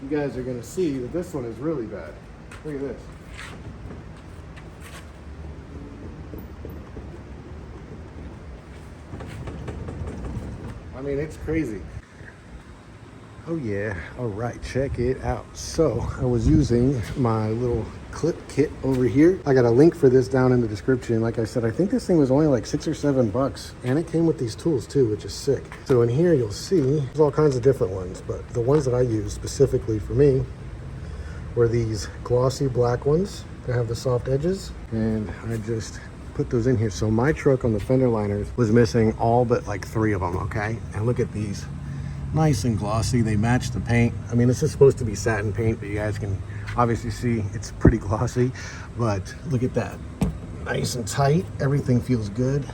you guys are gonna see that this one is really bad. Look at this. I mean, it's crazy. Oh yeah, all right, check it out. So I was using my little clip kit over here. I got a link for this down in the description. Like I said, I think this thing was only like $6 or $7, and it came with these tools too, which is sick. So in here you'll see there's all kinds of different ones, but the ones that I used specifically for me were these glossy black ones that have the soft edges, and I just put those in here. So my truck on the fender liners was missing all but like 3 of them, okay? And look at these. Nice and glossy. They match the paint. I mean, this is supposed to be satin paint, but you guys can obviously see it's pretty glossy. But look at that. Nice and tight. Everything feels good.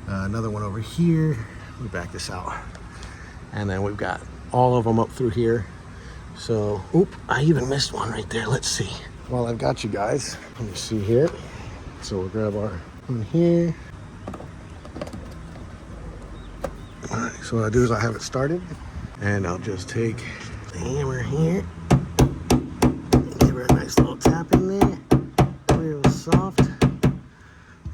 Another one over here. Let me back this out. And then we've got all of them up through here. So, oop, I even missed one right there. Let's see. While I've got you guys, let me see here. So we'll grab our one here. Alright, so what I do is I have it started, and I'll just take the hammer here, give her a nice little tap in there, real soft,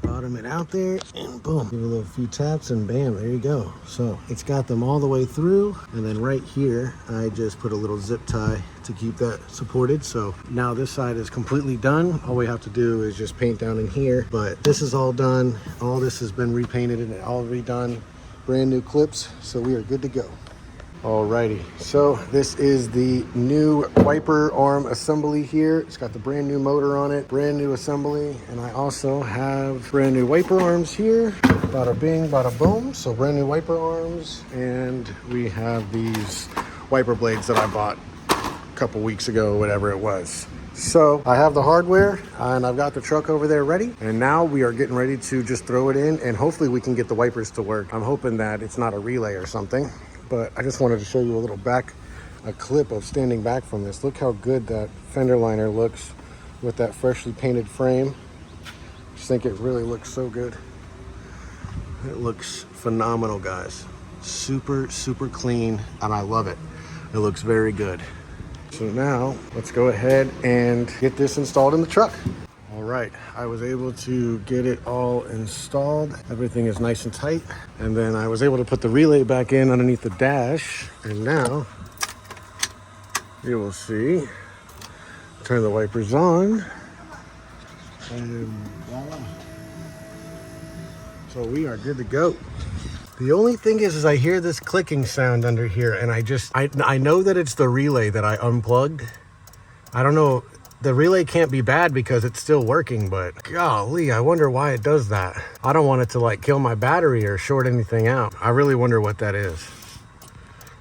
bottom it out there, and boom, give it a little few taps, and bam, there you go. So it's got them all the way through, and then right here, I just put a little zip tie to keep that supported. So now this side is completely done. All we have to do is just paint down in here, but this is all done. All this has been repainted and all redone. Brand new clips, so we are good to go. Alrighty, so this is the new wiper arm assembly here. It's got the brand new motor on it, brand new assembly, and I also have brand new wiper arms here. Bada bing, bada boom. So brand new wiper arms, and we have these wiper blades that I bought a couple weeks ago, whatever it was. So I have the hardware and I've got the truck over there ready, and now we are getting ready to just throw it in, and hopefully we can get the wipers to work. I'm hoping that it's not a relay or something, but I just wanted to show you a clip of standing back from this. Look how good that fender liner looks with that freshly painted frame. I just think it really looks so good. It looks phenomenal, guys. Super, super clean, and I love it. It looks very good. So now let's go ahead and get this installed in the truck. All right, I was able to get it all installed. Everything is nice and tight. And then I was able to put the relay back in underneath the dash. And now you will see, turn the wipers on, and voila. So we are good to go. The only thing is I hear this clicking sound under here, and I know that it's the relay that I unplugged. I don't know, the relay can't be bad because it's still working, but golly, I wonder why it does that. I don't want it to like kill my battery or short anything out. I really wonder what that is.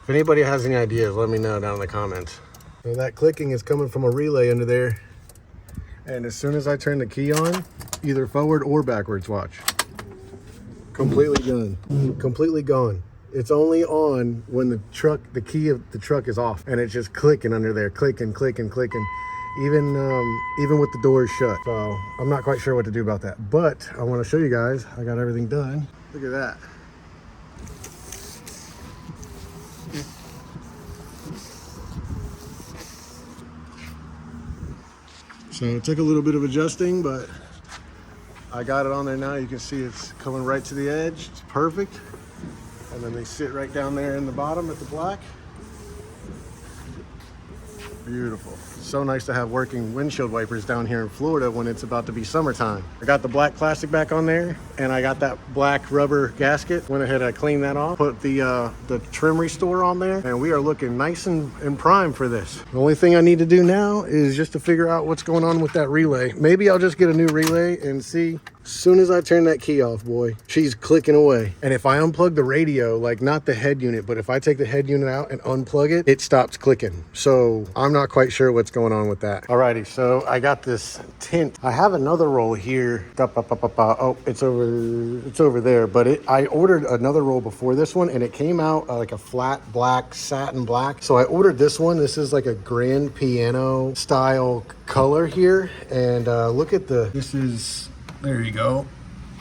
If anybody has any ideas, let me know down in the comments. So that clicking is coming from a relay under there. And as soon as I turn the key on, either forward or backwards, watch. Completely done, completely gone. It's only on when the key of the truck is off, and it's just clicking under there, clicking, clicking, clicking, even with the doors shut. So I'm not quite sure what to do about that, but I want to show you guys. I got everything done. Look at that. So it took a little bit of adjusting, but I got it on there now. You can see it's coming right to the edge. It's perfect. And then they sit right down there in the bottom at the black. Beautiful. So nice to have working windshield wipers down here in Florida when it's about to be summertime. I got the black plastic back on there, and I got that black rubber gasket. Went ahead and cleaned that off, put the trim restore on there, and we are looking nice and prime for this. The only thing I need to do now is just to figure out what's going on with that relay. Maybe I'll just get a new relay and see. As soon as I turn that key off, boy, she's clicking away. And if I unplug the radio, like not the head unit, but if I take the head unit out and unplug it, it stops clicking. So I'm not quite sure what's going on with that. Alrighty, so I got this tint. I have another roll here. Oh, it's over there. But I ordered another roll before this one, and it came out like a flat black, satin black. So I ordered this one. This is like a grand piano style color here. And look at this is... There you go.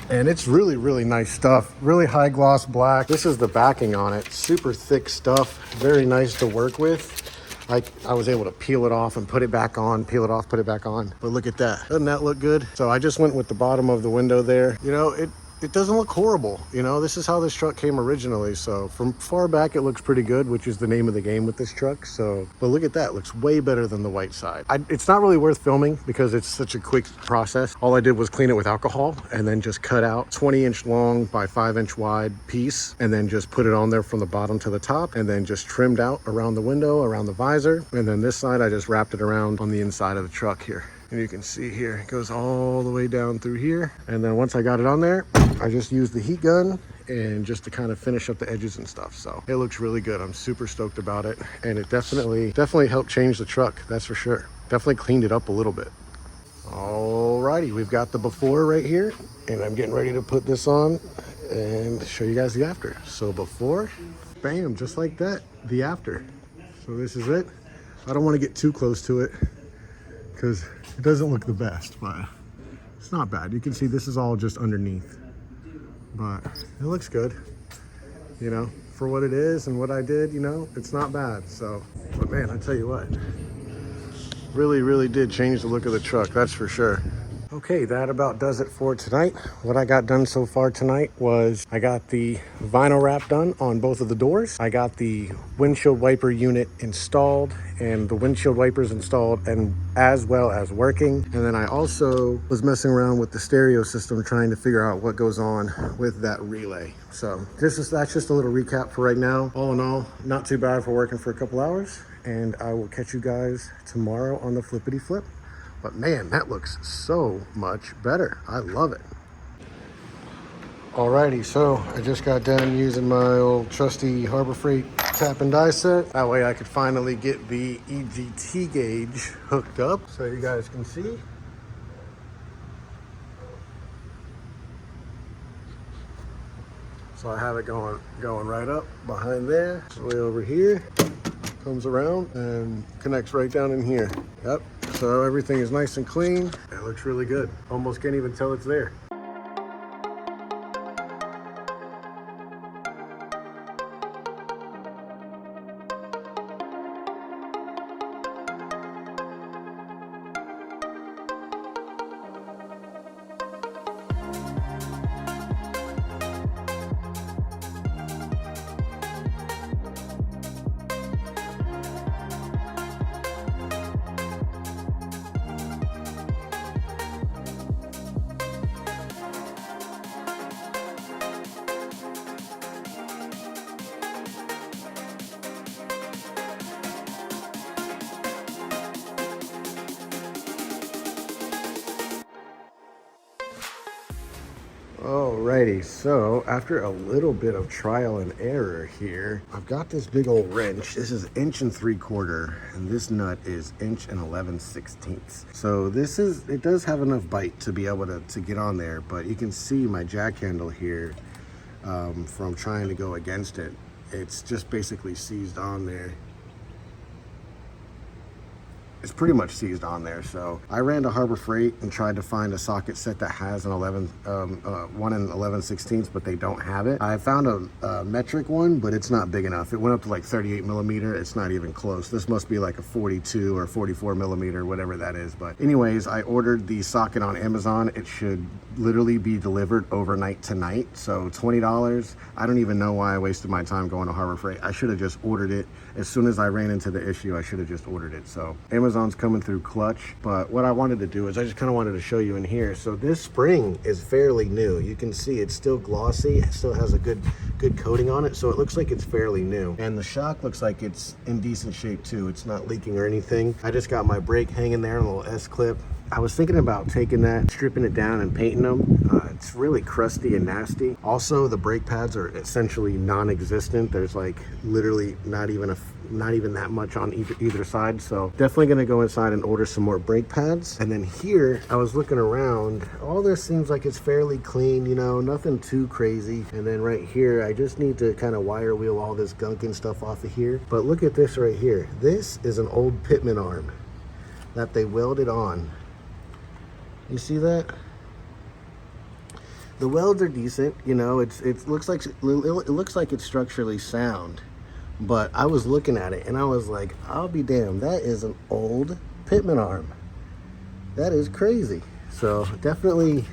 And it's really, really nice stuff. Really high gloss black. This is the backing on it. Super thick stuff. Very nice to work with. like I was able to peel it off and put it back on, peel it off, put it back on. But look at that. Doesn't that look good? So I just went with the bottom of the window there. You know, it doesn't look horrible. You know, this is how this truck came originally. So from far back, it looks pretty good, which is the name of the game with this truck. So, but look at that, it looks way better than the white side. It's not really worth filming because it's such a quick process. All I did was clean it with alcohol and then just cut out 20-inch long by 5-inch wide piece and then just put it on there from the bottom to the top and then just trimmed out around the window, around the visor. And then this side, I just wrapped it around on the inside of the truck here. And you can see here, it goes all the way down through here. And then once I got it on there, I just used the heat gun and just to kind of finish up the edges and stuff. So it looks really good. I'm super stoked about it. And it definitely helped change the truck, that's for sure. Definitely cleaned it up a little bit. Alrighty, we've got the before right here, and I'm getting ready to put this on and show you guys the after. So before, bam, just like that, the after. So this is it. I don't want to get too close to it because it doesn't look the best, but it's not bad. You can see this is all just underneath, but it looks good, you know, for what it is and what I did, you know, it's not bad. So, but man, I tell you what, really did change the look of the truck, that's for sure. Okay, that about does it for tonight. What I got done so far tonight was I got the vinyl wrap done on both of the doors. I got the windshield wiper unit installed and the windshield wipers installed and as well as working. And then I also was messing around with the stereo system trying to figure out what goes on with that relay. So that's just a little recap for right now. All in all, not too bad for working for a couple hours. And I will catch you guys tomorrow on the flippity flip. But man, that looks so much better. I love it. Alrighty, so I just got done using my old trusty Harbor Freight tap and die set. That way I could finally get the EGT gauge hooked up so you guys can see. So I have it going right up behind there. It's way over here. Comes around and connects right down in here. Yep, so everything is nice and clean. It looks really good. Almost can't even tell it's there. Alrighty, so after a little bit of trial and error here, I've got this big old wrench. This is 1 3/4 and this nut is 1 11/16. So it does have enough bite to be able to get on there, but you can see my jack handle here from trying to go against it. It's just basically seized on there. It's pretty much seized on there. So I ran to Harbor Freight and tried to find a socket set that has an 1 11/16, but they don't have it. I found a metric one, but it's not big enough. It went up to like 38 millimeter. It's not even close. This must be like a 42 or 44 millimeter, whatever that is. But anyways, I ordered the socket on Amazon. It should literally be delivered overnight tonight. So $20. I don't even know why I wasted my time going to Harbor Freight. I should have just ordered it. As soon as I ran into the issue, I should have just ordered it. So Amazon's coming through clutch. But what I wanted to do is I just kind of wanted to show you in here. So this spring is fairly new. You can see it's still glossy. It still has a good coating on it. So it looks like it's fairly new. And the shock looks like it's in decent shape too. It's not leaking or anything. I just got my brake hanging there on a little S-clip. I was thinking about taking that, stripping it down and painting them. It's really crusty and nasty. Also, the brake pads are essentially non-existent. There's like literally not even that much on either side. So definitely gonna go inside and order some more brake pads. And then here, I was looking around. All this seems like it's fairly clean, you know, nothing too crazy. And then right here, I just need to kind of wire wheel all this gunk and stuff off of here. But look at this right here. This is an old Pitman arm that they welded on. You see that? The welds are decent, you know. It looks like it's structurally sound, But I was looking at it and I was like, I'll be damned, that is an old pitman arm. That is crazy. So definitely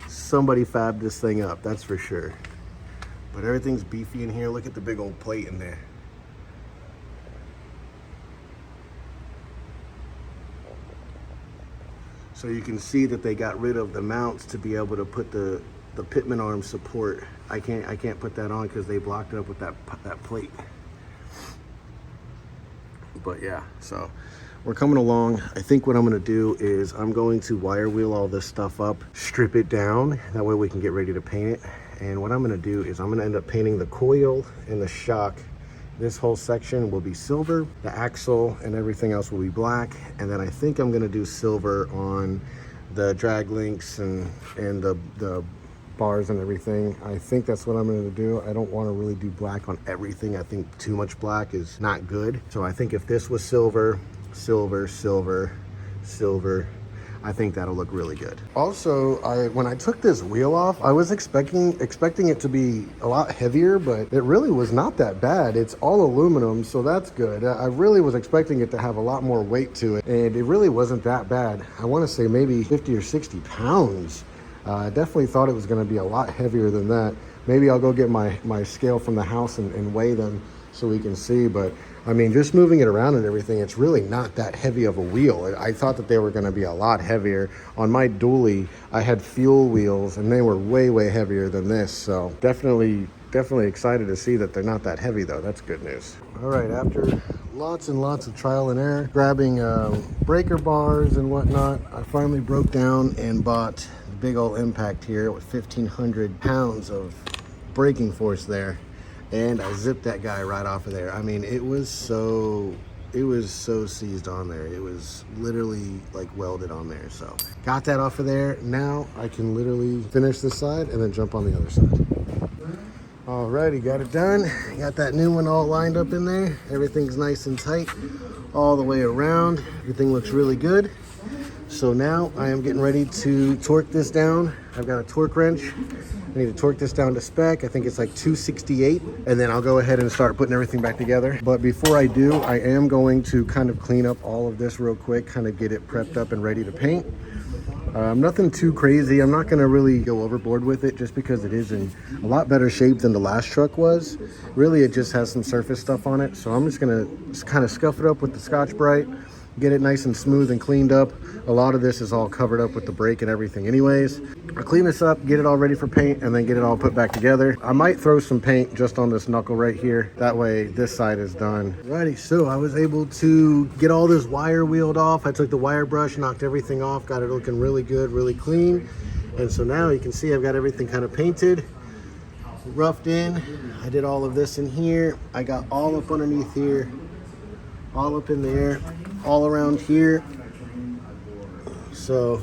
somebody fabbed this thing up, that's for sure. But everything's beefy in here. Look at the big old plate in there. So you can see that they got rid of the mounts to be able to put the pitman arm support. I can't put that on because they blocked it up with that plate. But yeah, so we're coming along. I think what I'm gonna do is I'm going to wire wheel all this stuff up, strip it down, that way we can get ready to paint it. And what I'm gonna do is I'm gonna end up painting the coil and the shock. This whole section will be silver, the axle and everything else will be black. And then I think I'm gonna do silver on the drag links and the bars and everything. I think that's what I'm gonna do. I don't wanna really do black on everything. I think too much black is not good. So I think if this was silver, silver, silver, silver, I think that'll look really good. Also, when I took this wheel off, I was expecting it to be a lot heavier, but it really was not that bad. It's all aluminum, so that's good. I really was expecting it to have a lot more weight to it, and it really wasn't that bad. I want to say maybe 50 or 60 pounds. I definitely thought it was going to be a lot heavier than that. Maybe I'll go get my scale from the house and weigh them so we can see, but I mean, just moving it around and everything, it's really not that heavy of a wheel. I thought that they were going to be a lot heavier. On my dually, I had fuel wheels and they were way, way heavier than this. So definitely excited to see that they're not that heavy though. That's good news. All right, after lots and lots of trial and error, grabbing breaker bars and whatnot, I finally broke down and bought the big old impact here with 1,500 pounds of braking force there. And I zipped that guy right off of there. I mean, it was so seized on there. It was literally like welded on there. So got that off of there. Now I can literally finish this side and then jump on the other side. Alrighty, got it done. Got that new one all lined up in there. Everything's nice and tight all the way around. Everything looks really good. So now I am getting ready to torque this down. I've got a torque wrench. I need to torque this down to spec. I think it's like 268, and then I'll go ahead and start putting everything back together. But before I do, I am going to kind of clean up all of this real quick, kind of get it prepped up and ready to paint. Nothing too crazy. I'm not going to really go overboard with it just because it is in a lot better shape than the last truck was. Really, it just has some surface stuff on it. So I'm just going to kind of scuff it up with the Scotch-Brite, get it nice and smooth and cleaned up. A lot of this is all covered up with the brake and everything anyways. I'll clean this up, get it all ready for paint, and then get it all put back together. I might throw some paint just on this knuckle right here. That way this side is done. Alrighty, so I was able to get all this wire wheeled off. I took the wire brush, knocked everything off, got it looking really good, really clean. And so now you can see I've got everything kind of painted, roughed in. I did all of this in here. I got all up underneath here, all up in there, all around here. So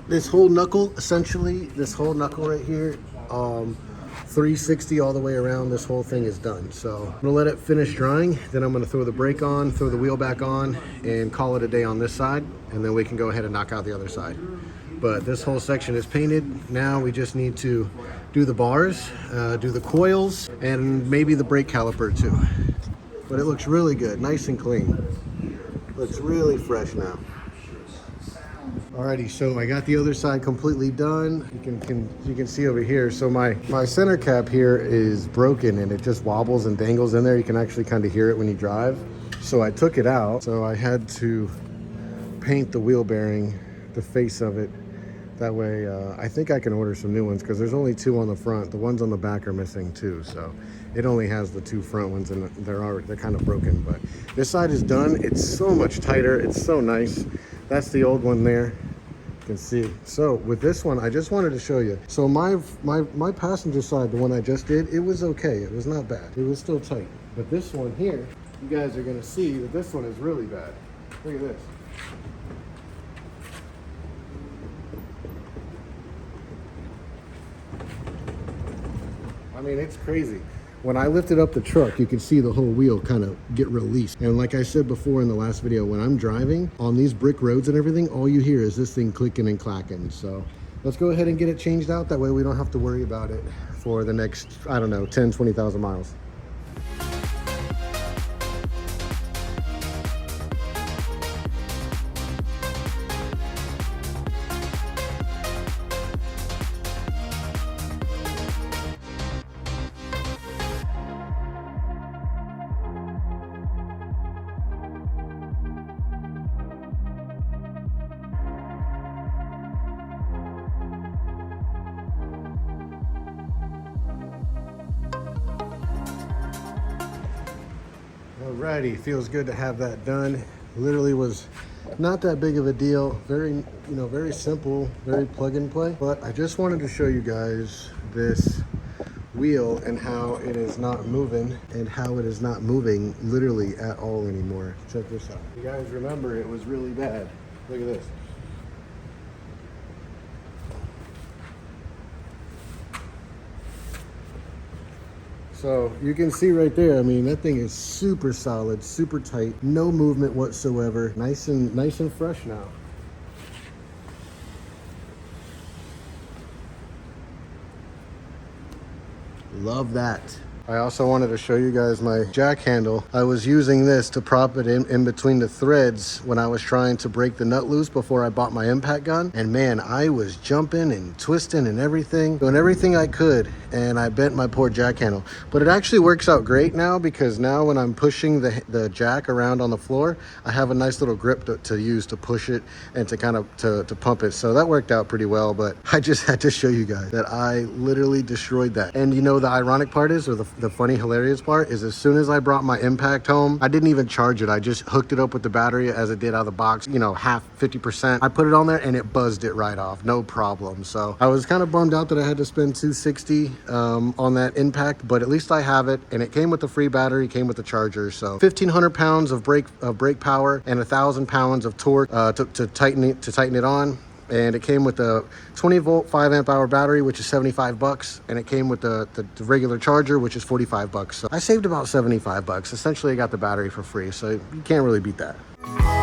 this whole knuckle, essentially, this whole knuckle right here, 360 all the way around, this whole thing is done. So I'm gonna let it finish drying, then I'm gonna throw the brake on, throw the wheel back on, and call it a day on this side, and then we can go ahead and knock out the other side. But this whole section is painted. Now we just need to do the bars, do the coils, and maybe the brake caliper too. But it looks really good, nice and clean. Looks really fresh now. Alrighty, so I got the other side completely done. You can see over here. So my center cap here is broken and it just wobbles and dangles in there. You can actually kind of hear it when you drive. So I took it out. So I had to paint the wheel bearing, the face of it. That way, I think I can order some new ones because there's only two on the front. The ones on the back are missing too. So it only has the two front ones and they're kind of broken. But this side is done. It's so much tighter. It's so nice. That's the old one there. You can see. So with this one, I just wanted to show you. So my passenger side, the one I just did, it was okay. It was not bad. It was still tight. But this one here, you guys are gonna see that this one is really bad. Look at this. I mean, it's crazy. When I lifted up the truck, you can see the whole wheel kind of get released. And like I said before in the last video, when I'm driving on these brick roads and everything, all you hear is this thing clicking and clacking. So let's go ahead and get it changed out. That way we don't have to worry about it for the next, I don't know, 10, 20,000 miles. Alrighty, feels good to have that done. Literally was not that big of a deal. Very, very simple, very plug and play. But I just wanted to show you guys this wheel and how it is not moving and how it is not moving literally at all anymore. Check this out. You guys remember it was really bad. Look at this. So you can see right there, I mean, that thing is super solid, super tight, no movement whatsoever. Nice and fresh now. Love that. I also wanted to show you guys my jack handle. I was using this to prop it in between the threads when I was trying to break the nut loose before I bought my impact gun. And man, I was jumping and twisting and everything, doing everything I could, and I bent my poor jack handle. But it actually works out great now, because now when I'm pushing the jack around on the floor, I have a nice little grip to use to push it and to kind of to pump it. So that worked out pretty well, but I just had to show you guys that I literally destroyed that. And you know, the ironic part is, or the funny, hilarious part is, as soon as I brought my impact home, I didn't even charge it. I just hooked it up with the battery as it did out of the box, half, 50%. I put it on there and it buzzed it right off, no problem. So I was kind of bummed out that I had to spend $260 on that impact, but at least I have it, and it came with the free battery, came with the charger. So 1,500 pounds of brake power and 1,000 pounds of torque to tighten it on. And it came with a 20 volt 5 amp hour battery, which is $75, and it came with the regular charger, which is $45. So I saved about $75. Essentially, I got the battery for free, so you can't really beat that.